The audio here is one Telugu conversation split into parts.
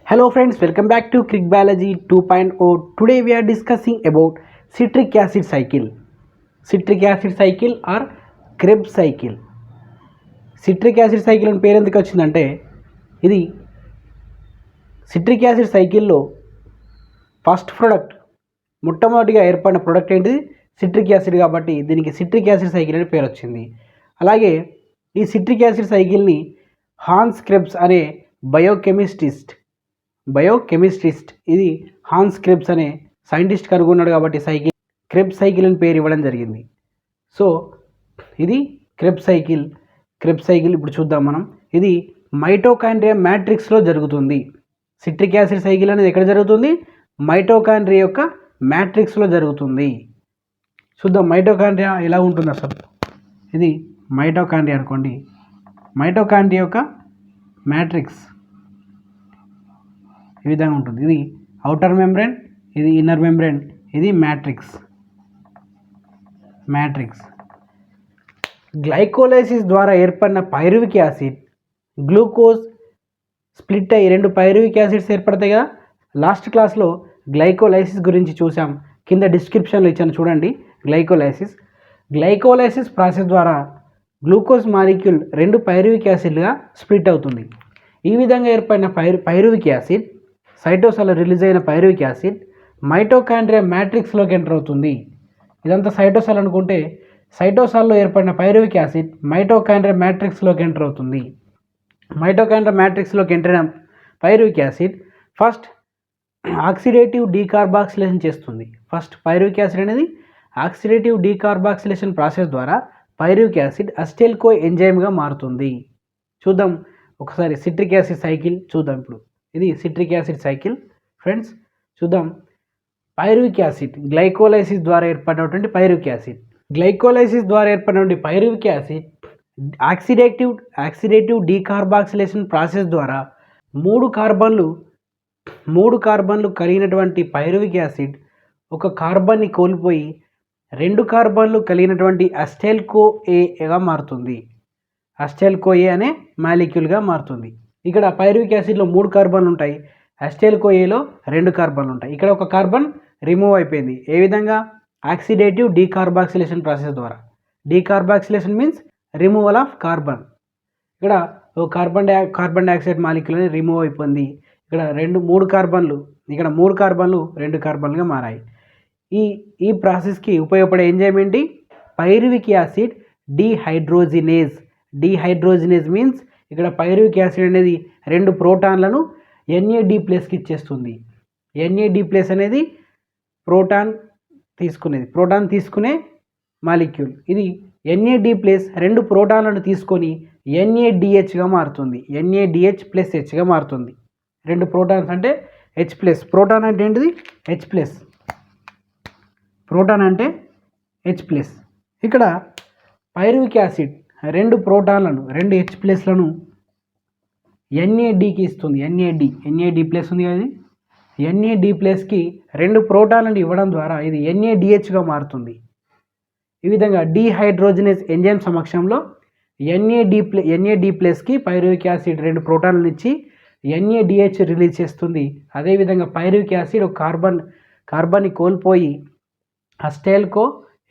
Hello friends, welcome back to Crick Biology 2.0. Today we are discussing about citric acid cycle. Citric acid cycle or Krebs cycle. Citric acid cycle అని పేరు ఎందుకు వచ్చిందంటే ఇది సిట్రిక్ యాసిడ్ సైకిల్లో ఫస్ట్ ప్రోడక్ట్ మొట్టమొదటిగా ఏర్పడిన ప్రోడక్ట్ ఏంటిది సిట్రిక్ యాసిడ్ కాబట్టి దీనికి సిట్రిక్ యాసిడ్ సైకిల్ అని పేరు వచ్చింది. అలాగే ఈ సిట్రిక్ యాసిడ్ సైకిల్ని హాన్స్ క్రెబ్స్ అనే బయోకెమిస్ట్రిస్ట్ ఇది హాన్స్ క్రెబ్స్ అనే సైంటిస్ట్ కనుగొన్నాడు కాబట్టి క్రెబ్స్ సైకిల్ అని పేరు ఇవ్వడం జరిగింది. సో ఇది క్రెబ్స్ సైకిల్ ఇప్పుడు చూద్దాం మనం. ఇది మైటోకాండ్రియా మ్యాట్రిక్స్లో జరుగుతుంది. సిట్రిక్ యాసిడ్ సైకిల్ అనేది ఎక్కడ జరుగుతుంది? మైటోకాండ్రియా యొక్క మ్యాట్రిక్స్లో జరుగుతుంది. చూద్దాం మైటోకాండ్రియా ఎలా ఉంటుంది అసలు. ఇది మైటోకాండ్రియా అనుకోండి. మైటోకాండ్రియా యొక్క మ్యాట్రిక్స్ ఈ విధంగా ఉంటుంది. ఇది అవుటర్ మెంబ్రేన్, ఇది ఇన్నర్ మెంబ్రేన్, ఇది మ్యాట్రిక్స్. గ్లైకోలైసిస్ ద్వారా ఏర్పడిన పైరువిక్ యాసిడ్ గ్లూకోజ్ స్ప్లిట్ అయ్యి రెండు పైరువిక్ యాసిడ్స్ ఏర్పడతాయి కదా. లాస్ట్ క్లాస్లో గ్లైకోలైసిస్ గురించి చూసాం, కింద డిస్క్రిప్షన్లో ఇచ్చాను చూడండి. గ్లైకోలైసిస్ ప్రాసెస్ ద్వారా గ్లూకోజ్ మాలిక్యూల్ రెండు పైరువిక్ యాసిడ్లుగా స్ప్లిట్ అవుతుంది. ఈ విధంగా ఏర్పడిన పైరువిక్ యాసిడ్ సైటోసాల్లో రిలీజ్ అయిన పైరువిక్ యాసిడ్ మైటోకాండ్రియా మ్యాట్రిక్స్లోకి ఎంటర్ అవుతుంది. ఇదంతా సైటోసాల్ అనుకుంటే సైటోసాల్లో ఏర్పడిన పైరువిక్ యాసిడ్ మైటోకాండ్రియా మ్యాట్రిక్స్లోకి ఎంటర్ అవుతుంది. మైటోకాండ్రియా మ్యాట్రిక్స్లోకి ఎంటర్ అయిన pyruvic acid first oxidative decarboxylation చేస్తుంది. ఫస్ట్ పైరువిక్ యాసిడ్ అనేది ఆక్సిడేటివ్ డీకార్బాక్సిలేషన్ ప్రాసెస్ ద్వారా పైరువిక్ యాసిడ్ అసిటైల్ కో ఎంజైమ్గా మారుతుంది. చూద్దాం ఒకసారి సిట్రిక్ యాసిడ్ సైకిల్ చూద్దాం. ఇప్పుడు ఇది సిట్రిక్ యాసిడ్ సైకిల్ ఫ్రెండ్స్. చూద్దాం. పైరువిక్ యాసిడ్ గ్లైకోలైసిస్ ద్వారా ఏర్పడినటువంటి pyruvic acid oxidative decarboxylation process ద్వారా మూడు కార్బన్లు కలిగినటువంటి పైరువిక్ యాసిడ్ ఒక కార్బన్ని కోల్పోయి రెండు కార్బన్లు కలిగినటువంటి అసిటైల్ కో ఏగా మారుతుంది. అసిటైల్ కో ఏ అనే మాలిక్యూల్గా మారుతుంది. ఇక్కడ పైరువిక్ యాసిడ్లో మూడు కార్బన్లు ఉంటాయి, అసిటైల్ కో ఏలో రెండు కార్బన్లు ఉంటాయి. ఇక్కడ ఒక కార్బన్ రిమూవ్ అయిపోయింది. ఏ విధంగా? ఆక్సిడేటివ్ డీకార్బాక్సిలేషన్ ప్రాసెస్ ద్వారా. Decarboxylation means removal of carbon. ఇక్కడ కార్బన్ డైఆక్సైడ్ మాలిక్యూల్ అనేది రిమూవ్ అయిపోయింది. ఇక్కడ మూడు కార్బన్లు రెండు కార్బన్లుగా మారాయి. ఈ ప్రాసెస్కి ఉపయోగపడే ఎంజైమ్ ఏంటి? పైరువిక్ యాసిడ్ డీహైడ్రోజినేజ్ మీన్స్ ఇక్కడ పైరువిక్ యాసిడ్ అనేది రెండు ప్రోటాన్లను NAD+కి ఇచ్చేస్తుంది. NAD+ అనేది ప్రోటాన్ తీసుకునే మాలిక్యూల్. ఇది NAD+ రెండు ప్రోటాన్లను తీసుకొని NADHగా మారుతుంది. NADH+Hగా మారుతుంది. రెండు ప్రోటాన్స్ అంటే H+. ప్రోటాన్ అంటే ఏంటిది? H+. ప్రోటాన్ అంటే H+. ఇక్కడ పైరువిక్ యాసిడ్ రెండు ప్రోటాన్లను రెండు H+లను NADకి ఇస్తుంది. NAD+ ఉంది కదా. NAD+కి రెండు ప్రోటాన్లను ఇవ్వడం ద్వారా ఇది NADHగా మారుతుంది. ఈ విధంగా డీహైడ్రోజినేజ్ ఎంజైమ్ సమక్షంలో NAD+కి పైరువిక్ యాసిడ్ రెండు ప్రోటాన్లను ఇచ్చి NADH రిలీజ్ చేస్తుంది. అదేవిధంగా పైరువిక్ యాసిడ్ ఒక కార్బన్ని కోల్పోయి అసిటైల్ కో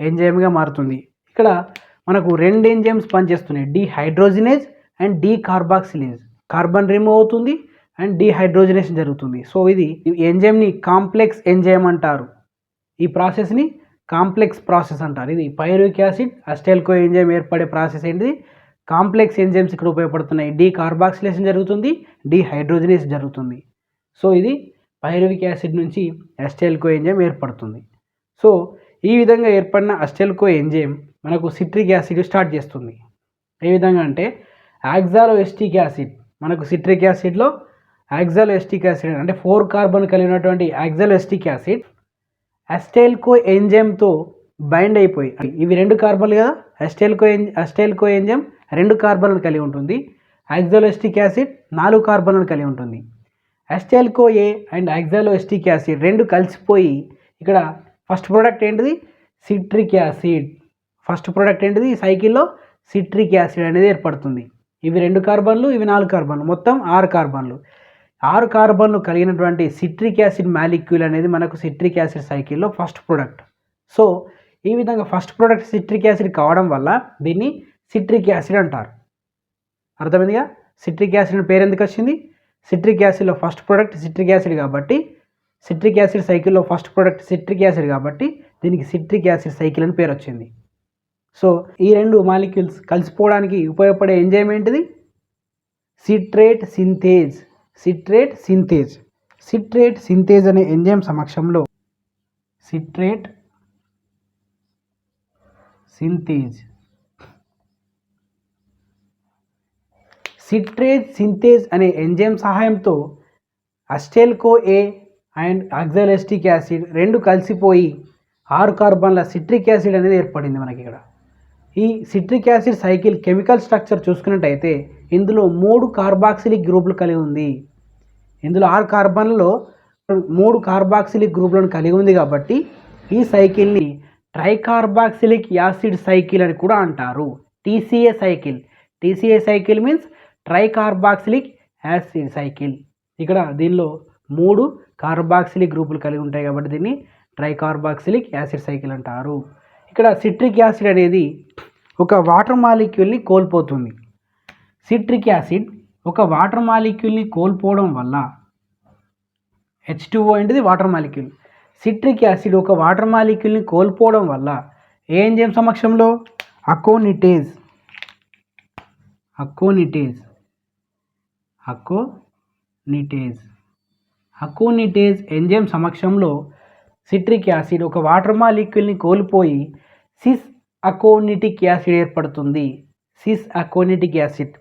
ఎంజైమ్గా మారుతుంది. ఇక్కడ మనకు రెండు ఎంజైమ్స్ పనిచేస్తున్నాయి, డీహైడ్రోజినేజ్ అండ్ డీకార్బాక్సిలేజ్. కార్బన్ రిమూవ్ అవుతుంది అండ్ డీహైడ్రోజినేషన్ జరుగుతుంది. సో ఇది ఎంజైమ్ని కాంప్లెక్స్ ఎంజైమ్ అంటారు. ఈ ప్రాసెస్ని కాంప్లెక్స్ ప్రాసెస్ అంటారు. ఇది పైరువిక్ యాసిడ్ అసిటైల్ కో ఎంజైమ్ ఏర్పడే ప్రాసెస్ ఏంటిది? కాంప్లెక్స్ ఎంజైమ్స్ ఇక్కడ ఉపయోగపడుతున్నాయి. డీకార్బాక్సిలేషన్ జరుగుతుంది, డీహైడ్రోజినేషన్ జరుగుతుంది. సో ఇది పైరువిక్ యాసిడ్ నుంచి అసిటైల్ కో ఎంజైమ్ ఏర్పడుతుంది. సో ఈ విధంగా ఏర్పడిన అసిటైల్ కో ఎంజైమ్ మనకు సిట్రిక్ యాసిడ్ స్టార్ట్ చేస్తుంది. ఏ విధంగా అంటే ఆక్సాలోఎస్టిక్ యాసిడ్. మనకు సిట్రిక్ యాసిడ్లో ఆక్సాలోఎస్టిక్ యాసిడ్ అంటే 4 కార్బన్ కలిగినటువంటి ఆక్సాలోఎస్టిక్ యాసిడ్ అసిటైల్ కో ఎంజైమ్తో బైండ్ అయిపోయి, ఇవి రెండు కార్బన్లు కదా. అసిటైల్ కో ఎంజైమ్ రెండు కార్బన్లను కలిగి ఉంటుంది. ఆక్సాలోఎస్టిక్ యాసిడ్ 4 కార్బన్లను కలిగి ఉంటుంది. Acetyl co A and oxaloacetic acid రెండు కలిసిపోయి ఇక్కడ ఫస్ట్ ప్రోడక్ట్ ఏంటిది? Citric acid. ఈ సైకిల్లో సిట్రిక్ యాసిడ్ అనేది ఏర్పడుతుంది. ఇవి రెండు కార్బన్లు, ఇవి 4 కార్బన్లు, మొత్తం 6 కార్బన్లు. 6 కార్బన్లు కలిగినటువంటి సిట్రిక్ యాసిడ్ మాలిక్యూల్ అనేది మనకు సిట్రిక్ యాసిడ్ సైకిల్లో ఫస్ట్ ప్రోడక్ట్. సో ఈ విధంగా ఫస్ట్ ప్రోడక్ట్ సిట్రిక్ యాసిడ్ కావడం వల్ల దీన్ని సిట్రిక్ యాసిడ్ అంటారు. అర్థమైందిగా? సిట్రిక్ యాసిడ్ పేరు ఎందుకు వచ్చింది? సిట్రిక్ యాసిడ్లో ఫస్ట్ ప్రోడక్ట్ సిట్రిక్ యాసిడ్ కాబట్టి, సిట్రిక్ యాసిడ్ సైకిల్లో ఫస్ట్ ప్రోడక్ట్ సిట్రిక్ యాసిడ్ కాబట్టి దీనికి సిట్రిక్ యాసిడ్ సైకిల్ అని పేరు వచ్చింది. సో ఈ రెండు మాలిక్యూల్స్ కలిసిపోవడానికి ఉపయోగపడే ఎంజైమ్ ఏంటిది? Citrate synthase. Citrate synthase. Citrate synthase అనే ఎంజైమ్ సమక్షంలో సిట్రేట్ సింథేజ్ సిట్రేట్ సింథేజ్ అనే ఎంజైమ్ సహాయంతో అస్టెల్కో ఏ అండ్ ఆక్సాలోస్టిక్ యాసిడ్ రెండు కలిసిపోయి 6 కార్బన్ల సిట్రిక్ యాసిడ్ అనేది ఏర్పడింది మనకి. ఇక్కడ ఈ citric acid cycle chemical structure చూసుకున్నట్టయితే ఇందులో 3 కార్బాక్సిలిక్ గ్రూపులు కలిగి ఉంది. ఇందులో 6 కార్బన్లలో 3 కార్బాక్సిలిక్ గ్రూపులను కలిగి ఉంది కాబట్టి ఈ సైకిల్ని ట్రైకార్బాక్సిలిక్ యాసిడ్ సైకిల్ అని కూడా అంటారు. TCA cycle. TCA cycle means tricarboxylic acid cycle. ఇక్కడ దీనిలో 3 కార్బాక్సిలిక్ గ్రూపులు కలిగి ఉంటాయి కాబట్టి దీన్ని ట్రైకార్బాక్సిలిక్ యాసిడ్ సైకిల్ అంటారు. ఇక్కడ సిట్రిక్ యాసిడ్ అనేది ఒక వాటర్ మాలిక్యూల్ని కోల్పోతుంది. సిట్రిక్ యాసిడ్ ఒక వాటర్ మాలిక్యూల్ని కోల్పోవడం వల్ల H2O ఏంటిది? Water molecule. సిట్రిక్ యాసిడ్ ఒక వాటర్ మాలిక్యూల్ని కోల్పోవడం వల్ల ఏ ఎంజైమ్ సమక్షంలో? Aconitase. Aconitase aconitase aconitase enzyme సమక్షంలో సిట్రిక్ యాసిడ్ ఒక వాటర్ మాలిక్యూల్ని కోల్పోయి సిస్ అకోనిటిక్ యాసిడ్ ఏర్పడుతుంది. Cis aconitic acid.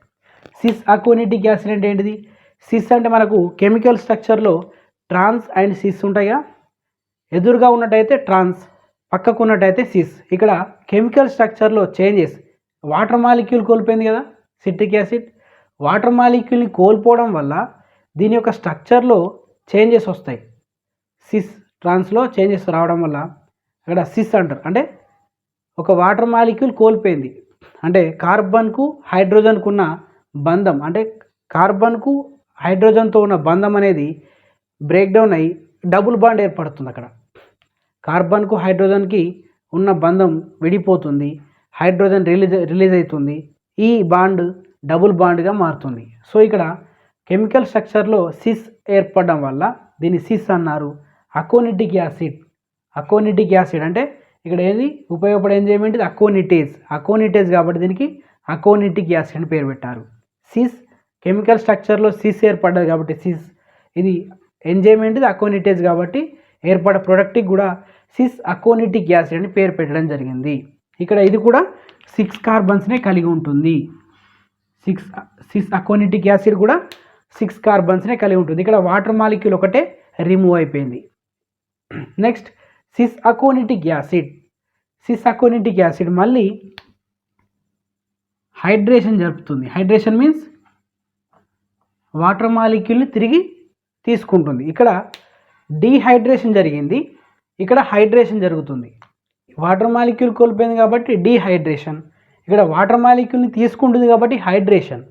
Cis aconitic acid అంటే ఏంటిది? సిస్ అంటే మనకు కెమికల్ స్ట్రక్చర్లో ట్రాన్స్ అండ్ సిస్ ఉంటాయిగా. ఎదురుగా ఉన్నట్టయితే ట్రాన్స్, పక్కకు ఉన్నట్టయితే సిస్. ఇక్కడ కెమికల్ స్ట్రక్చర్లో చేంజెస్. వాటర్ మాలిక్యూల్ కోల్పోయింది కదా సిట్రిక్ యాసిడ్. వాటర్ మాలిక్యూల్ని కోల్పోవడం వల్ల దీని యొక్క స్ట్రక్చర్లో చేంజెస్ వస్తాయి. సిస్ ట్రాన్స్లో చేంజెస్ రావడం వల్ల ఇక్కడ సిస్ అంటారు. అంటే ఒక వాటర్ మాలిక్యూల్ కోల్పోయింది అంటే కార్బన్కు హైడ్రోజన్కు ఉన్న బంధం, అంటే కార్బన్కు హైడ్రోజన్తో ఉన్న బంధం అనేది బ్రేక్ డౌన్ అయ్యి డబుల్ బాండ్ ఏర్పడుతుంది. అక్కడ కార్బన్కు హైడ్రోజన్కి ఉన్న బంధం విడిపోతుంది, హైడ్రోజన్ రిలీజ్ అవుతుంది, ఈ బాండ్ డబుల్ బాండ్గా మారుతుంది. సో ఇక్కడ కెమికల్ స్ట్రక్చర్లో సిస్ ఏర్పడడం వల్ల దీన్ని సిస్ అన్నారు. Aconitic acid. అకోనిటిక్ యాసిడ్ అంటే ఇక్కడ ఏది ఉపయోగపడే ఎంజైమ్ ఏంటిది? అకోనిటేజ్. అకోనిటేజ్ కాబట్టి దీనికి అకోనిటిక్ యాసిడ్ అని పేరు పెట్టారు. సిస్ కెమికల్ స్ట్రక్చర్లో సిస్ ఏర్పడ్డది కాబట్టి సిస్. ఇది ఎంజైమ్ ఏంటిది? అకోనిటేజ్ కాబట్టి ఏర్పడే ప్రోడక్ట్కి కూడా సిస్ అకోనిటిక్ యాసిడ్ అని పేరు పెట్టడం జరిగింది. ఇక్కడ ఇది కూడా 6 కార్బన్స్నే కలిగి ఉంటుంది. సిస్ అకోనిటిక్ యాసిడ్ కూడా 6 కార్బన్స్నే కలిగి ఉంటుంది. ఇక్కడ వాటర్ మాలిక్యూల్ ఒకటే రిమూవ్ అయిపోయింది. Next cis aconitic acid. Cis aconitic acid మళ్ళీ హైడ్రేషన్ జరుపుతుంది. హైడ్రేషన్ మీన్స్ వాటర్ మాలిక్యూల్ని తిరిగి తీసుకుంటుంది. ఇక్కడ డీహైడ్రేషన్ జరిగింది, ఇక్కడ హైడ్రేషన్ జరుగుతుంది. వాటర్ మాలిక్యూల్ కోల్పోయింది కాబట్టి డీహైడ్రేషన్, ఇక్కడ వాటర్ మాలిక్యూల్ని తీసుకుంటుంది కాబట్టి హైడ్రేషన్.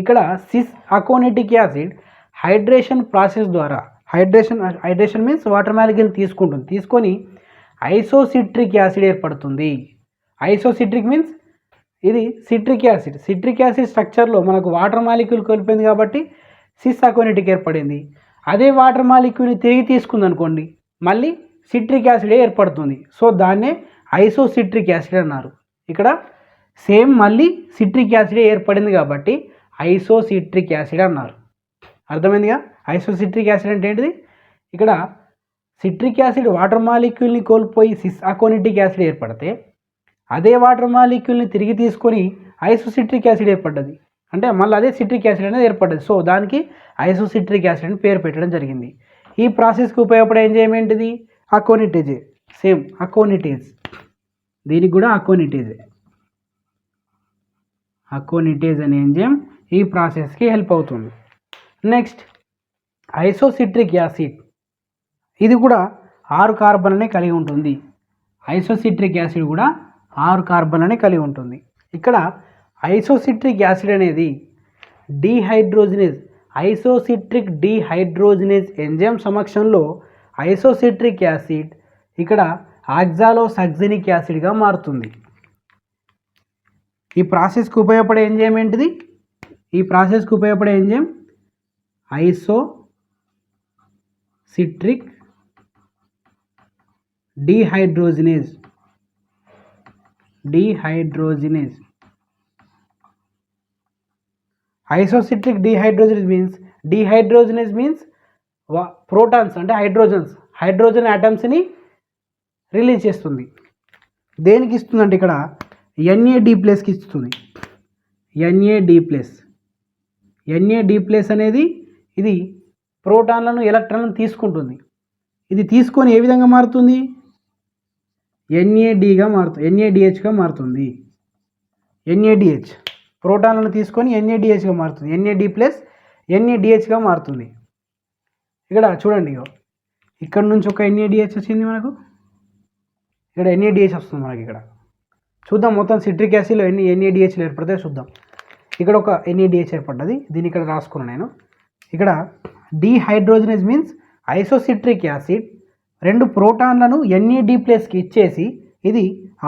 ఇక్కడ sys aconitic acid hydration process ద్వారా హైడ్రేషన్ మీన్స్ వాటర్ మాలిక్యూల్ తీసుకుంటుంది, తీసుకొని ఐసోసిట్రిక్ యాసిడ్ ఏర్పడుతుంది. ఐసోసిట్రిక్ మీన్స్ ఇది సిట్రిక్ యాసిడ్. సిట్రిక్ యాసిడ్ స్ట్రక్చర్లో మనకు వాటర్ మాలిక్యూల్ కోల్పోయింది కాబట్టి సిస్ అకోనిటిక్ ఏర్పడింది. అదే వాటర్ మాలిక్యూల్ని తిరిగి తీసుకుంది అనుకోండి మళ్ళీ సిట్రిక్ యాసిడే ఏర్పడుతుంది. సో దాన్నే ఐసోసిట్రిక్ యాసిడ్ అన్నారు. ఇక్కడ సేమ్ మళ్ళీ సిట్రిక్ యాసిడే ఏర్పడింది కాబట్టి ఐసోసిట్రిక్ యాసిడ్ అన్నారు. అర్థమైందిగా? ఐసోసిట్రిక్ యాసిడ్ అంటే ఏంటిది? ఇక్కడ సిట్రిక్ యాసిడ్ వాటర్ మాలిక్యూల్ని కోల్పోయి సిస్ అకోనిటిక్ యాసిడ్ ఏర్పడితే అదే వాటర్ మాలిక్యూల్ని తిరిగి తీసుకొని ఐసోసిట్రిక్ యాసిడ్ ఏర్పడ్డది, అంటే మళ్ళీ అదే సిట్రిక్ యాసిడ్ అనేది ఏర్పడ్డది. సో దానికి ఐసోసిట్రిక్ యాసిడ్ అని పేరు పెట్టడం జరిగింది. ఈ ప్రాసెస్కి ఉపయోగపడే ఎంజైమ్ ఏంటిది? అకోనిటేజ్. సేమ్ అకోనిటేజ్, దీనికి కూడా అకోనిటేజ్. అకోనిటేజ్ అనే ఎంజైమ్ ఈ ప్రాసెస్కి హెల్ప్ అవుతుంది. Next isocitric acid. ఇది కూడా 6 కార్బన్లనే కలిగి ఉంటుంది. ఐసోసిట్రిక్ యాసిడ్ కూడా 6 కార్బన్లనే కలిగి ఉంటుంది. ఇక్కడ ఐసోసిట్రిక్ యాసిడ్ అనేది డీహైడ్రోజనేజ్ ఐసోసిట్రిక్ డీహైడ్రోజినేజ్ ఎంజైమ్ సమక్షంలో ఐసోసిట్రిక్ యాసిడ్ ఇక్కడ ఆక్సాలోసక్సినిక్ యాసిడ్గా మారుతుంది. ఈ ప్రాసెస్కి ఉపయోగపడే ఎంజైమ్ ఏంటిది? ఈ ప్రాసెస్కి ఉపయోగపడే enzyme isocitric dehydrogenase. Isocitric dehydrogenase means protons అంటే హైడ్రోజన్ యాటమ్స్ని రిలీజ్ చేస్తుంది. దేనికి ఇస్తుంది అంటే ఇక్కడ NAD+కి ఇస్తుంది. NAD+ అనేది ఇది ప్రోటాన్లను ఎలక్ట్రాన్లను తీసుకుంటుంది. ఇది తీసుకొని ఏ విధంగా మారుతుంది? NADHగా మారుతుంది. NADH ప్రోటాన్లను తీసుకొని NADHగా మారుతుంది. NAD+ NADHగా మారుతుంది. ఇక్కడ చూడండి, ఇక్కడ నుంచి ఒక NADH వచ్చింది మనకు, ఇక్కడ NADH వస్తుంది మనకి. ఇక్కడ చూద్దాం మొత్తం సిట్రిక్ యాసిడ్లో ఎన్ని NADHలు ఏర్పడతాయో చూద్దాం. ఇక్కడ ఒక NADH ఏర్పడ్డది, దీన్ని ఇక్కడ రాసుకున్నాను నేను. ఇక్కడ డీహైడ్రోజినేజ్ మీన్స్ ఐసోసిట్రిక్ యాసిడ్ 2 ప్రోటాన్లను NAD+కి ఇచ్చేసి ఇది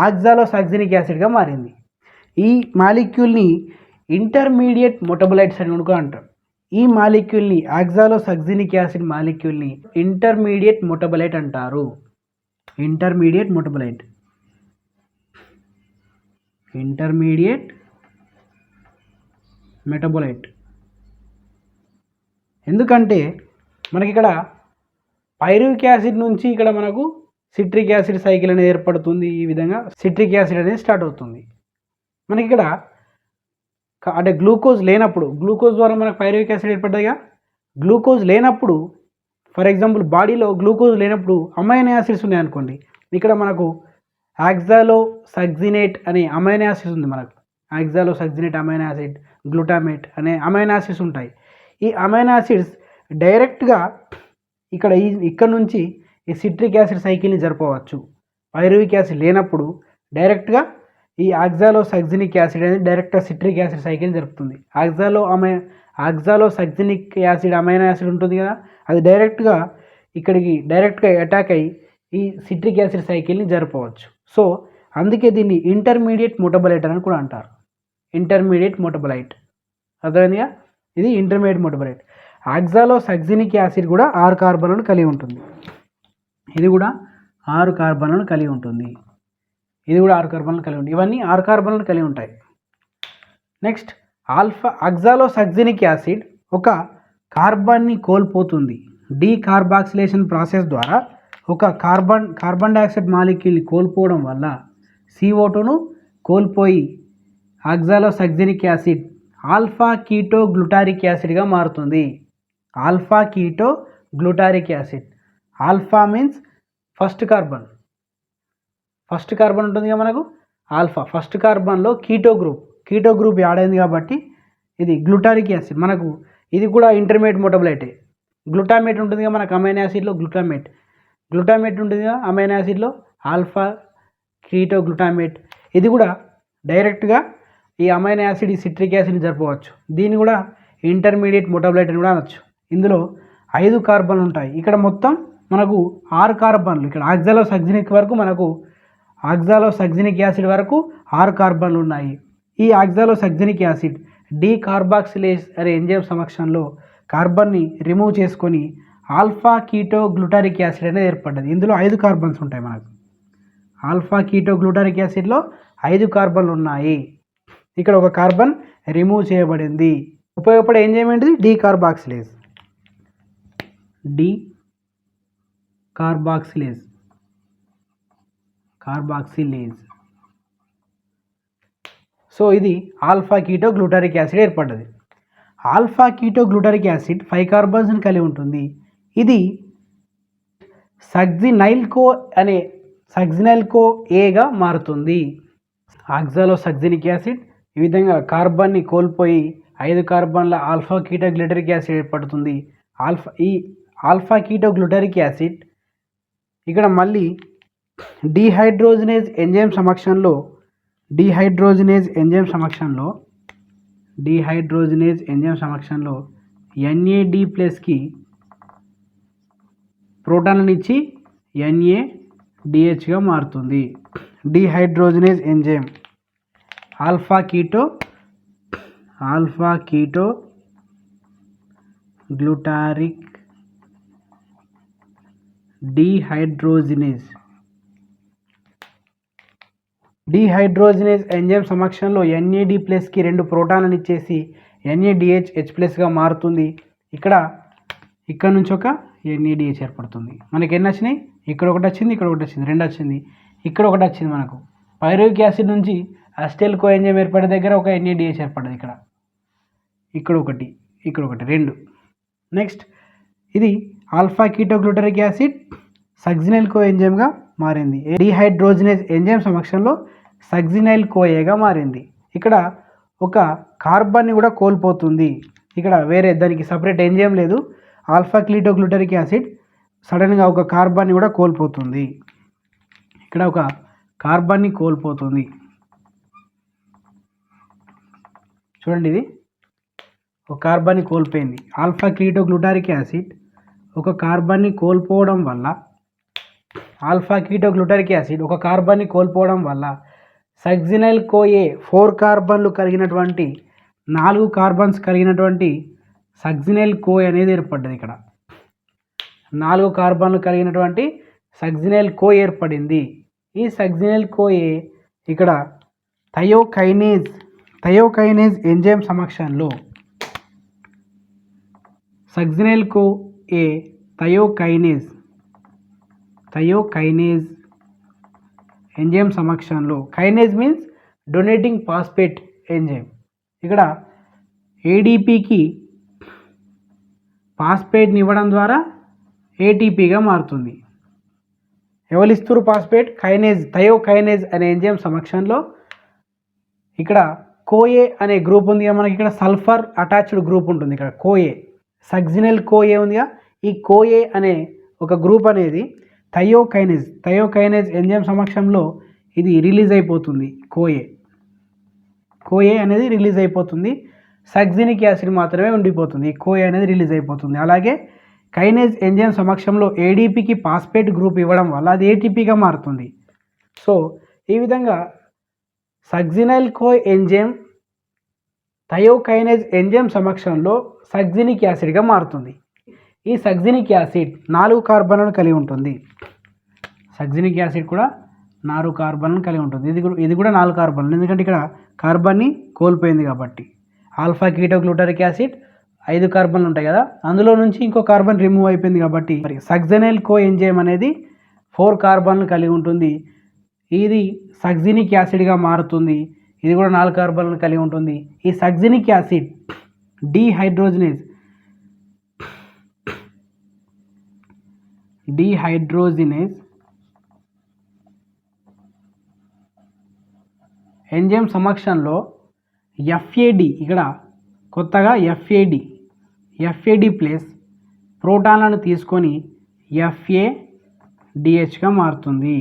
ఆక్సాలోసక్సినిక్ యాసిడ్గా మారింది. ఈ మాలిక్యూల్ని ఇంటర్మీడియట్ మెటాబోలైట్స్ అని కూడా అంటారు. ఈ మాలిక్యూల్ని ఆక్సాలోసక్సినిక్ యాసిడ్ మాలిక్యూల్ని ఇంటర్మీడియట్ మెటాబోలైట్ అంటారు. Intermediate metabolite. ఎందుకంటే మనకి ఇక్కడ పైరువిక్ యాసిడ్ నుంచి ఇక్కడ మనకు సిట్రిక్ యాసిడ్ సైకిల్ అనేది ఏర్పడుతుంది. ఈ విధంగా సిట్రిక్ యాసిడ్ అనేది స్టార్ట్ అవుతుంది. మనకి ఇక్కడ అంటే గ్లూకోజ్ లేనప్పుడు, గ్లూకోజ్ ద్వారా మనకు పైరువిక్ యాసిడ్ ఏర్పడ్డాయిగా. గ్లూకోజ్ లేనప్పుడు, ఫర్ ఎగ్జాంపుల్ బాడీలో గ్లూకోజ్ లేనప్పుడు అమైనో యాసిడ్స్ ఉన్నాయి అనుకోండి, ఇక్కడ మనకు ఆక్సాలోసక్సినేట్ అనే అమైనో యాసిడ్స్ ఉంది. మనకు ఆక్సాలోసక్సినేట్ అమైనో యాసిడ్, గ్లూటామేట్ అనే అమైనో యాసిడ్స్ ఉంటాయి. ఈ అమైనో యాసిడ్స్ డైరెక్ట్గా ఇక్కడ నుంచి ఈ సిట్రిక్ యాసిడ్ సైకిల్ని జరపవచ్చు. పైరువిక్ యాసిడ్ లేనప్పుడు డైరెక్ట్గా ఈ ఆక్సాలోసక్సినిక్ యాసిడ్ అనేది డైరెక్ట్గా సిట్రిక్ యాసిడ్ సైకిల్ జరుపుతుంది. ఆక్సాలోసక్సినిక్ యాసిడ్ అమైనో యాసిడ్ ఉంటుంది కదా, అది డైరెక్ట్గా అటాక్ అయ్యి ఈ సిట్రిక్ యాసిడ్ సైకిల్ని జరపవచ్చు. సో అందుకే దీన్ని ఇంటర్మీడియట్ మెటాబోలైట్ అని కూడా అంటారు. ఇంటర్మీడియట్ మెటాబోలైట్ అర్థమైందిగా, ఇది ఇంటర్మీడియట్ మెటాబోలైట్. ఆక్సాలోసక్సినిక్ యాసిడ్ కూడా 6 కార్బన్లను కలిగి ఉంటుంది. ఇది కూడా 6 కార్బన్లను కలిగి ఉంటుంది. ఇవన్నీ 6 కార్బన్లను కలిగి ఉంటాయి. నెక్స్ట్ ఆక్సాలోసక్సినిక్ యాసిడ్ ఒక కార్బన్ని కోల్పోతుంది. డీకార్బాక్సిలేషన్ ప్రాసెస్ ద్వారా ఒక కార్బన్ డైఆక్సైడ్ మాలిక్యూల్ని కోల్పోవడం వల్ల CO2ను కోల్పోయి oxalosuccinic acid alpha keto glutaric యాసిడ్గా మారుతుంది. ఆల్ఫా మీన్స్ ఫస్ట్ కార్బన్ ఉంటుంది కదా మనకు ఆల్ఫా. ఫస్ట్ కార్బన్లో కీటో గ్రూప్ యాడ్ అయింది కాబట్టి ఇది గ్లూటారిక్ యాసిడ్. మనకు ఇది కూడా ఇంటర్మీడియట్ మెటాబోలైటే. గ్లూటామేట్ ఉంటుంది కదా మనకు అమైనో యాసిడ్లో, గ్లూటామేట్ ఉంటుంది కదా అమైనో యాసిడ్లో, ఆల్ఫా కీటో గ్లూటామేట్. ఇది కూడా డైరెక్ట్గా ఈ అమైనో యాసిడ్ ఈ సిట్రిక్ యాసిడ్ని జరపవచ్చు. దీన్ని కూడా ఇంటర్మీడియట్ మెటాబోలైట్ అని కూడా అనొచ్చు. ఇందులో 5 కార్బన్లు ఉంటాయి. ఇక్కడ మొత్తం మనకు 6 కార్బన్లు. ఇక్కడ ఆక్సాలోసక్సినిక్ యాసిడ్ వరకు 6 కార్బన్లు ఉన్నాయి. ఈ ఆక్సాలోసక్సినిక్ యాసిడ్ డీకార్బాక్సిలేజ్ అనే ఎంజైమ్ సమక్షంలో కార్బన్ని రిమూవ్ చేసుకొని ఆల్ఫా కీటో గ్లూటారిక్ యాసిడ్ అనేది ఏర్పడ్డది. ఇందులో 5 కార్బన్స్ ఉంటాయి. మనకు ఆల్ఫా కీటో గ్లూటారిక్ యాసిడ్లో 5 కార్బన్లు ఉన్నాయి. ఇక్కడ ఒక కార్బన్ రిమూవ్ చేయబడింది. ఉపయోగపడే ఎంజైమ్ ఏంటిది? డీకార్బాక్సిలేజ్. సో ఇది ఆల్ఫా కీటో గ్లూటారిక్ యాసిడ్ ఏర్పడ్డది. ఆల్ఫా కీటో గ్లూటారిక్ యాసిడ్ 5 కార్బన్స్ని కలిగి ఉంటుంది. ఇది సక్సినైల్కో ఏగా మారుతుంది. ఆక్సాలోసక్సినిక్ యాసిడ్ ఈ విధంగా కార్బన్ని కోల్పోయి 5 కార్బన్ల ఆల్ఫా కీటో గ్లూటారిక్ యాసిడ్ ఏర్పడుతుంది. ఆల్ఫా కీటో గ్లూటారిక్ యాసిడ్ ఇక్కడ మళ్ళీ డీహైడ్రోజినేజ్ ఎంజైమ్ సమక్షంలో NAD+కి ప్రోటాన్లను ఇచ్చి NADHగా మారుతుంది. Dehydrogenase enzyme alpha keto glutaric dehydrogenase enzyme సమక్షంలో NAD+కి 2 ప్రోటాన్లను ఇచ్చేసి NADH+గా మారుతుంది. ఇక్కడ నుంచి ఒక NADH ఏర్పడుతుంది. మనకి ఎన్ని వచ్చినాయి? ఇక్కడ ఒకటి వచ్చింది, ఇక్కడ ఒకటి వచ్చింది, 2 వచ్చింది, ఇక్కడ ఒకటి వచ్చింది. మనకు పైరువిక్ యాసిడ్ నుంచి అసిటైల్ కో ఎంజైమ్ ఏర్పడే దగ్గర ఒక NADH ఏర్పడ్డది. ఇక్కడ ఒకటి 2. నెక్స్ట్ ఇది ఆల్ఫా కీటోగ్లూటరిక్ యాసిడ్ సగ్జినైల్ కో ఎంజైమ్గా మారింది. డీహైడ్రోజనేజ్ ఎంజైమ్ సమక్షంలో సగ్జినైల్ కోఏగా మారింది. ఇక్కడ ఒక కార్బన్ని కూడా కోల్పోతుంది. ఇక్కడ వేరే దానికి సపరేట్ ఎంజైమ్ లేదు. ఆల్ఫా కీటోగ్లూటరిక్ యాసిడ్ సడన్గా ఒక కార్బన్ని కూడా కోల్పోతుంది. ఇక్కడ ఒక కార్బన్ని కోల్పోతుంది. చూడండి, ఇది ఒక కార్బన్ని కోల్పోయింది. ఆల్ఫా కీటోగ్లూటారిక్ యాసిడ్ ఒక కార్బన్ని కోల్పోవడం వల్ల సగ్జినైల్ కోఏ 4 కార్బన్లు కలిగినటువంటి 4 కార్బన్స్ కలిగినటువంటి సగ్జినైల్ కోఏ అనేది ఏర్పడ్డది. ఇక్కడ 4 కార్బన్లు కలిగినటువంటి సగ్జినైల్ కోఏ ఏర్పడింది. ఈ సగ్జినైల్ కోఏ ఇక్కడ థయోకైనేజ్ ఎంజైమ్ సమక్షంలో సగ్జినైల్ కోఏ థయోకైనేజ్ ఎంజైమ్ సమక్షంలో, kinase means donating phosphate enzyme, ఇక్కడ ADPకి ఫాస్ఫేట్ని ఇవ్వడం ద్వారా ATPగా మారుతుంది. ఎవరిస్తారు ఫాస్ఫేట్? థయోకైనేజ్ అనే ఎంజైమ్ సమక్షంలో ఇక్కడ కోఏ అనే గ్రూప్ ఉంది. మనకి ఇక్కడ సల్ఫర్ అటాచ్డ్ గ్రూప్ ఉంటుంది. ఇక్కడ కోఏ సగ్జినైల్ కోఏ ఉందిగా, ఈ కోఏ అనే ఒక గ్రూప్ అనేది థయోకైనేజ్ ఎంజైమ్ సమక్షంలో ఇది రిలీజ్ అయిపోతుంది. కోఏ అనేది రిలీజ్ అయిపోతుంది. సగ్జినిక్ యాసిడ్ మాత్రమే ఉండిపోతుంది. ఈ కోఏ అనేది రిలీజ్ అయిపోతుంది. అలాగే కైనేజ్ ఎంజైమ్ సమక్షంలో ADPకి ఫాస్ఫేట్ గ్రూప్ ఇవ్వడం వల్ల అది ATPగా మారుతుంది. సో ఈ విధంగా సగ్జినైల్ కో ఎంజైమ్ థయోకైనేజ్ ఎంజైమ్ సమక్షంలో సగ్జినిక్ యాసిడ్గా మారుతుంది. ఈ సగ్జినిక్ యాసిడ్ 4 కార్బన్లను కలిగి ఉంటుంది. సగ్జినిక్ యాసిడ్ కూడా 4 కార్బన్లను కలిగి ఉంటుంది. ఇది కూడా 4 కార్బన్లు, ఎందుకంటే ఇక్కడ కార్బన్ని కోల్పోయింది కాబట్టి. ఆల్ఫా కీటోగ్లూటరిక్ యాసిడ్ 5 కార్బన్లు ఉంటాయి కదా, అందులో నుంచి ఇంకో కార్బన్ రిమూవ్ అయిపోయింది కాబట్టి సగ్జినైల్ కో ఎంజైమ్ అనేది 4 కార్బన్లు కలిగి ఉంటుంది. ఇది సగ్జినిక్ యాసిడ్గా మారుతుంది. ఇది కూడా 4 కార్బన్లను కలిగి ఉంటుంది. ఈ సగ్జినిక్ యాసిడ్ డీహైడ్రోజినేజ్ ఎంజైమ్ సమక్షంలో FAD, ఇక్కడ కొత్తగా FAD ప్లస్ ప్రోటాన్లను తీసుకొని FADHగా మారుతుంది.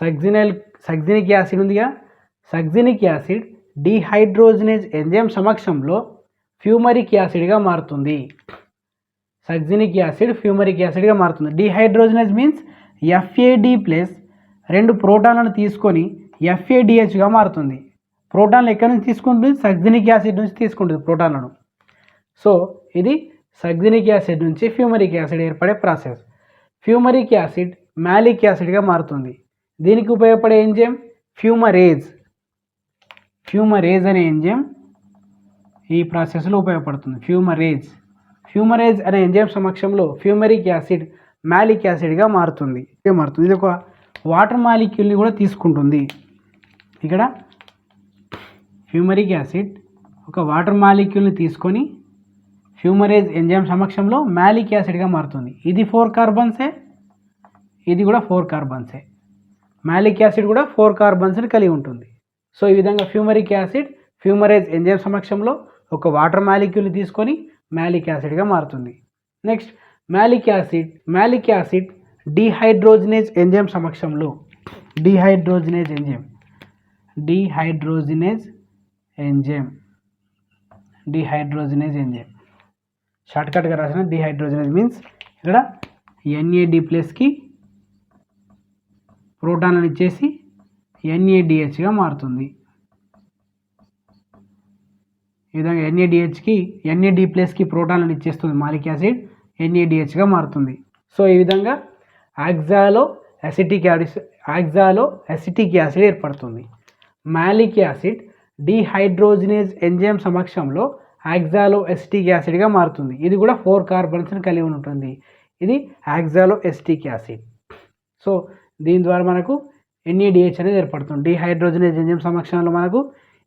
సగ్జినిక్ యాసిడ్ ఉందిగా, సగ్జినిక్ యాసిడ్ డీహైడ్రోజినేజ్ ఎంజైమ్ సమక్షంలో ఫ్యూమరిక్ యాసిడ్గా మారుతుంది. డీహైడ్రోజినేజ్ మీన్స్ FAD ప్లస్ 2 ప్రోటాన్లను తీసుకొని FADHగా మారుతుంది. ప్రోటాన్లు ఎక్కడి నుంచి తీసుకుంటుంది? సగ్జినిక్ యాసిడ్ నుంచి తీసుకుంటుంది ప్రోటాన్లను. సో ఇది సగ్జినిక్ యాసిడ్ నుంచి ఫ్యూమరిక్ యాసిడ్ ఏర్పడే ప్రాసెస్. ఫ్యూమరిక్ యాసిడ్ మ్యాలిక్ యాసిడ్గా మారుతుంది. దీనికి ఉపయోగపడే ఎంజైమ్ ఫ్యూమరేజ్ అనే ఎంజైమ్ ఈ ప్రాసెస్లో ఉపయోగపడుతుంది. ఫ్యూమరేజ్ అనే ఎంజైమ్ సమక్షంలో ఫ్యూమరిక్ యాసిడ్ మ్యాలిక్ యాసిడ్గా మారుతుంది. ఇది ఒక వాటర్ మాలిక్యూల్ని కూడా తీసుకుంటుంది. ఇక్కడ ఫ్యూమరిక్ యాసిడ్ ఒక వాటర్ మాలిక్యూల్ని తీసుకొని ఫ్యూమరేజ్ ఎంజైమ్ సమక్షంలో మ్యాలిక్ యాసిడ్గా మారుతుంది. ఇది 4 కార్బన్సే, ఇది కూడా 4 కార్బన్సే. మ్యాలిక్ యాసిడ్ కూడా 4 కార్బన్స్ని కలిగి ఉంటుంది. సో ఈ విధంగా ఫ్యూమరిక్ యాసిడ్ ఫ్యూమరేజ్ ఎంజైమ్ సమక్షంలో ఒక వాటర్ మాలిక్యూల్ని తీసుకొని మ్యాలిక్ యాసిడ్గా మారుతుంది. నెక్స్ట్ మ్యాలిక్ యాసిడ్ డీహైడ్రోజినేజ్ ఎంజైమ్ సమక్షంలో డిహైడ్రోజనేజ్ ఎంజైమ్. షార్ట్కట్గా రాసిన డిహైడ్రోజనేజ్ మీన్స్ ఇక్కడ NAD+కి ప్రోటాన్లను ఇచ్చేసి NADHగా మారుతుంది. ఈ విధంగా NAD+కి ప్రోటాన్లను ఇచ్చేస్తుంది మాలిక్ యాసిడ్, NADHగా మారుతుంది. సో ఈ విధంగా ఆక్సాలో అసిటిక్ యాసిడ్ ఏర్పడుతుంది. మాలిక్ యాసిడ్ డిహైడ్రోజనేజ్ ఎంజైమ్ సమక్షంలో ఆక్సాలో అసిటిక్ యాసిడ్గా మారుతుంది. ఇది కూడా 4 కార్బన్స్ని కలిగి ఉంటుంది. ఇది ఆక్సాలో అసిటిక్ యాసిడ్. సో దీని ద్వారా మనకు NADH అనేది ఏర్పడుతుంది. డిహైడ్రోజనేజ్ ఎంజైమ్ సమక్షంలో మనకు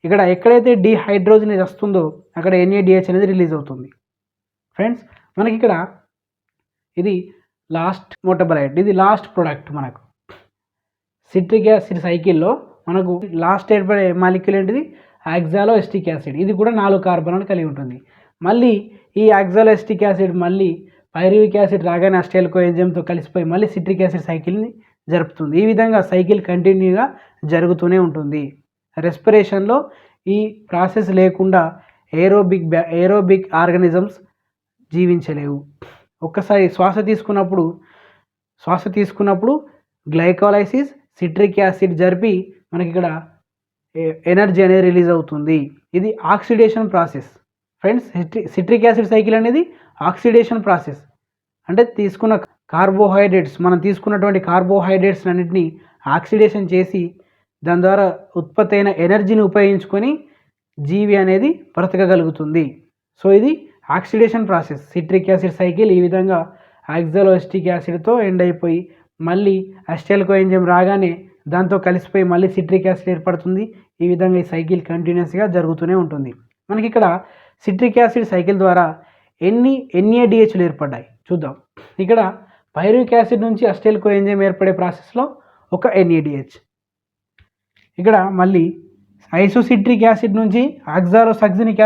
ఇక్కడ ఎక్కడైతే డిహైడ్రోజనేజ్ వస్తుందో అక్కడ NADH అనేది రిలీజ్ అవుతుంది. ఫ్రెండ్స్ మనకి ఇక్కడ ఇది లాస్ట్ మెటాబోలైట్, ఇది లాస్ట్ ప్రోడక్ట్. మనకు సిట్రిక్ యాసిడ్ సైకిల్లో మనకు లాస్ట్ ఏర్పడే మాలిక్యూల్ ఏంటిది? ఆక్సాలో అసిటిక్ యాసిడ్. ఇది కూడా 4 కార్బన్లను కలిగి ఉంటుంది. మళ్ళీ ఈ ఆక్సాలో అసిటిక్ యాసిడ్ మళ్ళీ పైరువిక్ యాసిడ్ రాగానే అస్టైల్ కోఎంజైమ్తో కలిసిపోయి మళ్ళీ సిట్రిక్ యాసిడ్ సైకిల్ని జరుపుతుంది. ఈ విధంగా సైకిల్ కంటిన్యూగా జరుగుతూనే ఉంటుంది. రెస్పిరేషన్లో ఈ ప్రాసెస్ లేకుండా ఏరోబిక్ ఆర్గానిజమ్స్ జీవించలేవు. ఒక్కసారి శ్వాస తీసుకున్నప్పుడు గ్లైకోలైసిస్ సిట్రిక్ యాసిడ్ జరిపి మనకి ఇక్కడ ఎనర్జీ అనేది రిలీజ్ అవుతుంది. ఇది oxidation process. Friends citric acid cycle అనేది ఆక్సిడేషన్ ప్రాసెస్. అంటే తీసుకున్న మనం తీసుకున్నటువంటి కార్బోహైడ్రేట్స్ అన్నింటినీ ఆక్సిడేషన్ చేసి దాని ద్వారా ఉత్పత్తి అయిన ఎనర్జీని ఉపయోగించుకొని జీవి అనేది బ్రతకగలుగుతుంది. సో ఇది oxidation process. Citric acid cycle ఈ విధంగా ఆక్సాలో అసిటిక్ యాసిడ్తో ఎండ్ అయిపోయి మళ్ళీ అసిటైల్ కోఎంజైమ్ రాగానే దాంతో కలిసిపోయి మళ్ళీ సిట్రిక్ యాసిడ్ ఏర్పడుతుంది. ఈ విధంగా ఈ సైకిల్ కంటిన్యూస్గా జరుగుతూనే ఉంటుంది. మనకి ఇక్కడ సిట్రిక్ యాసిడ్ సైకిల్ ద్వారా ఎన్ని NADHలు ఏర్పడ్డాయి చూద్దాం. ఇక్కడ పైరువిక్ యాసిడ్ నుంచి అసిటైల్ కోఎంజైమ్ ఏర్పడే ప్రాసెస్లో ఒక NADH. ఇక్కడ మళ్ళీ ఐసోసిట్రిక్ యాసిడ్ నుంచి ఆక్సాలో సగ్జినిక్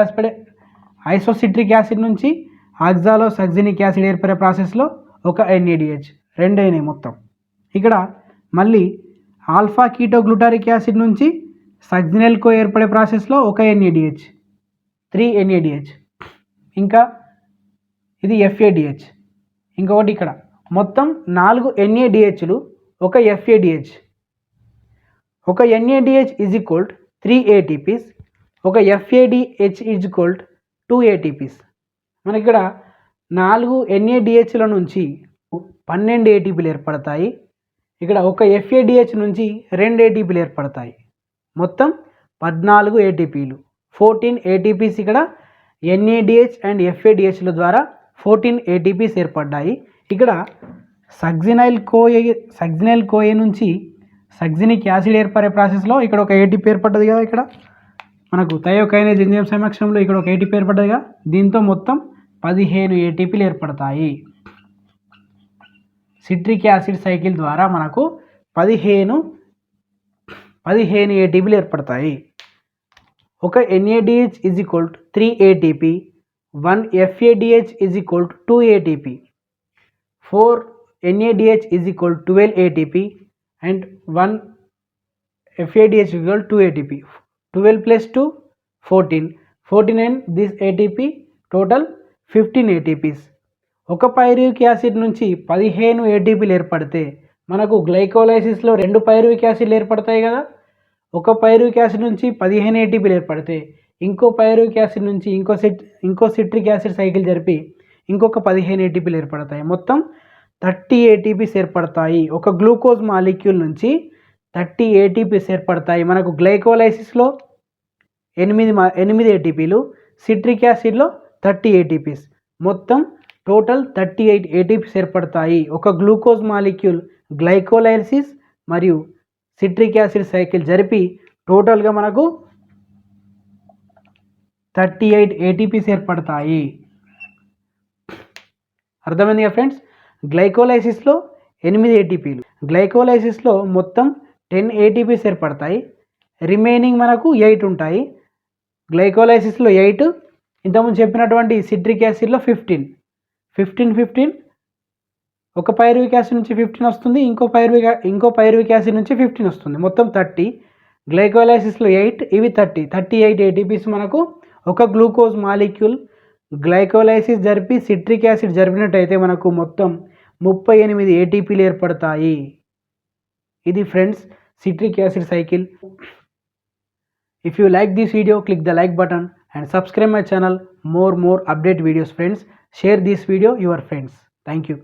యాసిడ్ ఏర్పడే ప్రాసెస్లో ఒక NADH. 2 అయినాయి మొత్తం. ఇక్కడ మళ్ళీ ఆల్ఫా కీటోగ్లూటారిక్ యాసిడ్ నుంచి సగ్జినల్ కో ఏర్పడే ప్రాసెస్లో ఒక NADH, 3 NADH. ఇంకా ఇది FADH. ఇంకొకటి ఇక్కడ మొత్తం 4 NADHలు, ఒక FADH. ఒక NADH ఈజ్ ఈక్వల్ 3 ATPs, ఒక FADH ఈజ్ ఈక్వల్ 2 ATPs. మనకి ఇక్కడ 4 NADHల నుంచి 12 ATPలు ఏర్పడతాయి. ఇక్కడ ఒక FADH నుంచి 2 ATPలు ఏర్పడతాయి. మొత్తం 14 ATPలు, 14 ATPs. ఇక్కడ NADH అండ్ FADHల ద్వారా 14 ATPs ఏర్పడ్డాయి. ఇక్కడ సగ్జినైల్ కోఏ నుంచి సగ్జినిక్ యాసిడ్ ఏర్పడే ప్రాసెస్లో ఇక్కడ ఒక ATP ఏర్పడ్డది కదా. ఇక్కడ మనకు థయోకైనేజ్ ఎంజైమ్ సమక్షంలో ఇక్కడ ఒక ATP ఏర్పడ్డదిగా. దీంతో మొత్తం 15 ATPలు ఏర్పడతాయి. సిట్రిక్ యాసిడ్ సైకిల్ ద్వారా మనకు 15 ATPలు ఏర్పడతాయి. ఒక NADH is equal 3 ATP, 1 FADH is equal 2 ATP, 4 NADH is equal 12 ATP and 1 FADH equal 2 ATP. 12 + 2 14 and this ATP total 15 ATPs. ఒక పైరువిక్ యాసిడ్ నుంచి 15 ATPలు ఏర్పడితే మనకు గ్లైకోలైసిస్లో 2 పైరువిక్ యాసిడ్లు ఏర్పడతాయి కదా. ఒక పైరువిక్ యాసిడ్ నుంచి 15 ATPలు ఏర్పడితే ఇంకో పైరువిక్ యాసిడ్ నుంచి ఇంకో సిట్రిక్ యాసిడ్ సైకిల్ జరిపి ఇంకొక 15 ATPలు ఏర్పడతాయి. మొత్తం 30 ATPs ఏర్పడతాయి. ఒక గ్లూకోజ్ మాలిక్యూల్ నుంచి 30 ATPs ఏర్పడతాయి. మనకు గ్లైకోలైసిస్లో 8 ATPలు, సిట్రిక్ యాసిడ్లో 30 ATPs, మొత్తం టోటల్ 38 ATPs ఏర్పడతాయి. ఒక గ్లూకోజ్ మాలిక్యూల్ గ్లైకోలైసిస్ మరియు సిట్రిక్ యాసిడ్ సైకిల్ జరిపి టోటల్గా మనకు 38 ATPs ఏర్పడతాయి. అర్థమైంది కదా ఫ్రెండ్స్. గ్లైకోలైసిస్లో 8 ATPలు, గ్లైకోలైసిస్లో మొత్తం 10 ATPs ఏర్పడతాయి. రిమైనింగ్ మనకు 8 ఉంటాయి. గ్లైకోలైసిస్లో 8, ఇంతకుముందు చెప్పినటువంటి సిట్రిక్ యాసిడ్లో 15 ఒక పైరువిక్ యాసిడ్ నుంచి 15 వస్తుంది, ఇంకో పైరువిక్ యాసిడ్ నుంచి 15 వస్తుంది, మొత్తం 30. గ్లైకోలైసిస్లో 8, ఇవి 38 ATPs మనకు ఒక గ్లూకోజ్ మాలిక్యూల్ గ్లైకోలైసిస్ జరిపి సిట్రిక్ యాసిడ్ జరిపినట్టయితే మనకు మొత్తం 38 ఏటీపీలు ఏర్పడతాయి. ఇది friends citric acid cycle. If you like this video, click the like button and subscribe my channel. More update videos friends. Share this video your friends. Thank you.